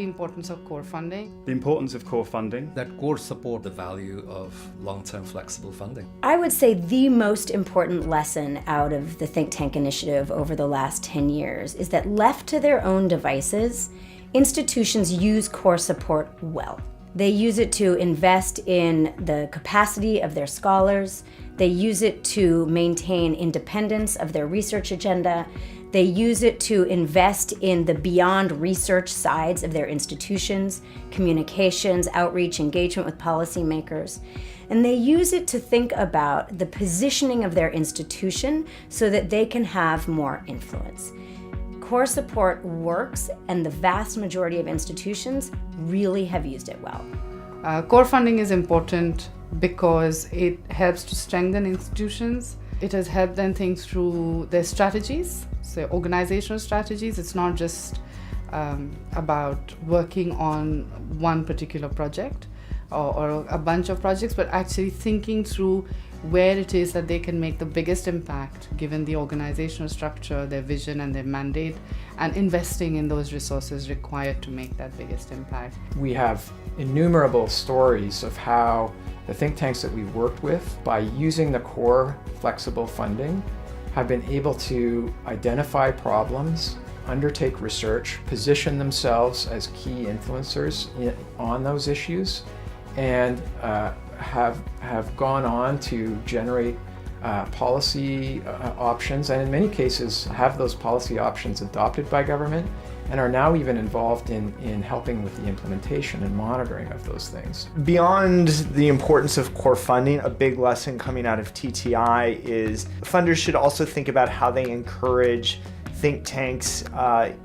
importance of core funding. The importance of core funding. That core support. The value of long-term flexible funding. I would say the most important lesson out of the Think Tank initiative over the last 10 years is that left to their own devices, institutions use core support well. They use it to invest in the capacity of their scholars. They use it to maintain independence of their research agenda. They use it to invest in the beyond research sides of their institutions, communications, outreach, engagement with policymakers. And they use it to think about the positioning of their institution so that they can have more influence. Core support works, and the vast majority of institutions really have used it well. Core funding is important because it helps to strengthen institutions. It has helped them think through their strategies, so organizational strategies. It's not just about working on one particular project or a bunch of projects, but actually thinking through where it is that they can make the biggest impact given the organizational structure, their vision and their mandate, and investing in those resources required to make that biggest impact. We have innumerable stories of how the think tanks that we've worked with, by using the core flexible funding, have been able to identify problems, undertake research, position themselves as key influencers on those issues, and have gone on to generate policy options, and in many cases have those policy options adopted by government, and are now even involved in helping with the implementation and monitoring of those things. Beyond the importance of core funding, a big lesson coming out of TTI is funders should also think about how they encourage think tanks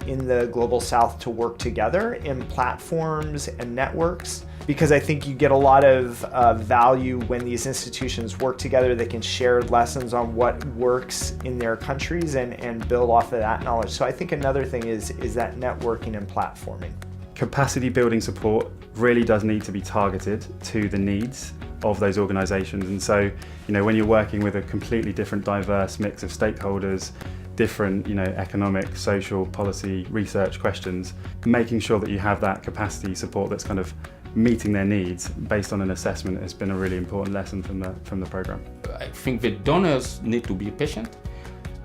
in the Global South to work together in platforms and networks, because I think you get a lot of value when these institutions work together. They can share lessons on what works in their countries and build off of that knowledge. So I think another thing is that networking and platforming. Capacity building support really does need to be targeted to the needs of those organizations. And so, when you're working with a completely different, diverse mix of stakeholders, different, economic, social, policy, research questions, making sure that you have that capacity support that's kind of meeting their needs based on an assessment has been a really important lesson from the program. I think the donors need to be patient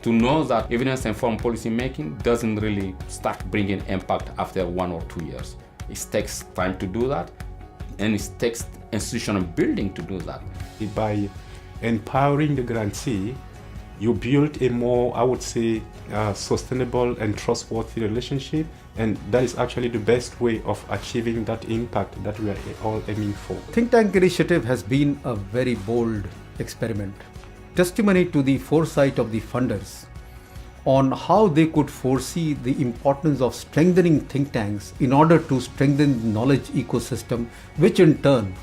to know that evidence-informed policy making doesn't really start bringing impact after 1 or 2 years. It takes time to do that, and it takes institutional building to do that. By empowering the grantee, you build a more, I would say, sustainable and trustworthy relationship, and that is actually the best way of achieving that impact that we are all aiming for. Think Tank Initiative has been a very bold experiment, testimony to the foresight of the funders on how they could foresee the importance of strengthening think tanks in order to strengthen the knowledge ecosystem, which in turn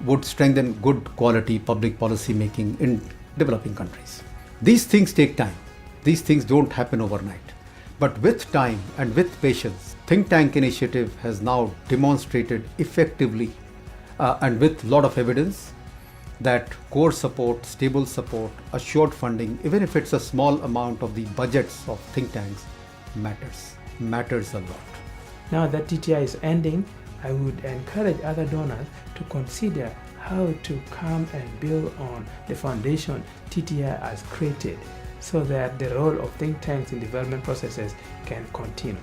would strengthen good quality public policy making in developing countries. These things take time. These things don't happen overnight. But with time and with patience, Think Tank Initiative has now demonstrated effectively and with a lot of evidence that core support, stable support, assured funding, even if it's a small amount of the budgets of think tanks, matters a lot. Now that TTI is ending, I would encourage other donors to consider how to come and build on the foundation TTI has created so that the role of think tanks in development processes can continue.